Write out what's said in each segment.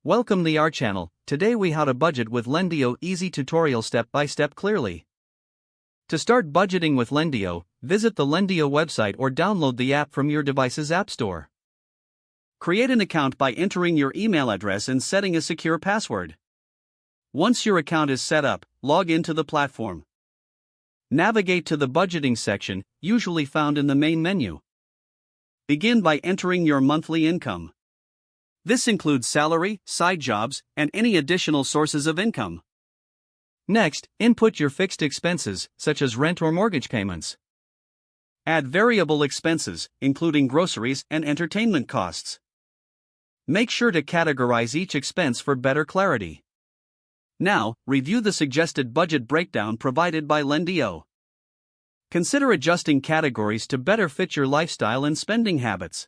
Welcome to our channel. Today we how to budget with Lendio, easy tutorial step by step clearly. To start budgeting with Lendio, visit the Lendio website or download the app from your device's app store. Create an account by entering your email address and setting a secure password. Once your account is set up, log into the platform. Navigate to the budgeting section, usually found in the main menu. Begin by entering your monthly income. This includes salary, side jobs, and any additional sources of income. Next, input your fixed expenses, such as rent or mortgage payments. Add variable expenses, including groceries and entertainment costs. Make sure to categorize each expense for better clarity. Now, review the suggested budget breakdown provided by Lendio. Consider adjusting categories to better fit your lifestyle and spending habits.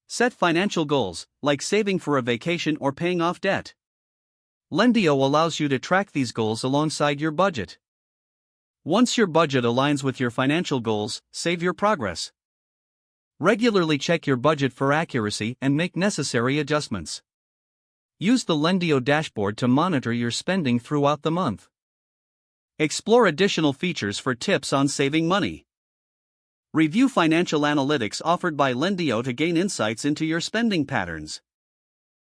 Set financial goals, like saving for a vacation or paying off debt. Lendio allows you to track these goals alongside your budget. Once your budget aligns with your financial goals, save your progress. Regularly check your budget for accuracy and make necessary adjustments. Use the Lendio dashboard to monitor your spending throughout the month. Explore additional features for tips on saving money. Review financial analytics offered by Lendio to gain insights into your spending patterns.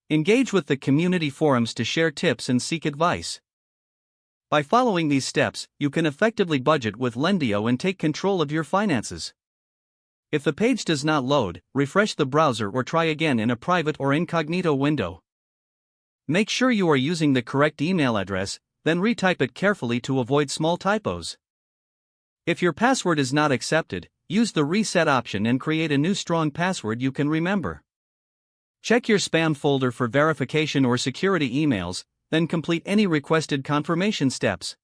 Engage with the community forums to share tips and seek advice. By following these steps, you can effectively budget with Lendio and take control of your finances. If the page does not load, refresh the browser or try again in a private or incognito window. Make sure you are using the correct email address, then retype it carefully to avoid small typos. If your password is not accepted, use the reset option and create a new strong password you can remember. Check your spam folder for verification or security emails, then complete any requested confirmation steps.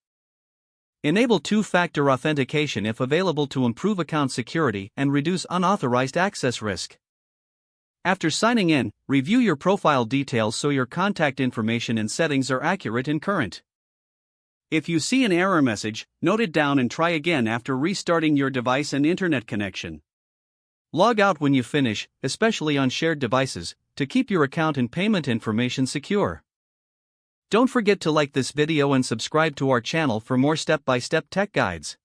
Enable two-factor authentication if available to improve account security and reduce unauthorized access risk. After signing in, review your profile details so your contact information and settings are accurate and current. If you see an error message, note it down and try again after restarting your device and internet connection. Log out when you finish, especially on shared devices, to keep your account and payment information secure. Don't forget to like this video and subscribe to our channel for more step-by-step tech guides.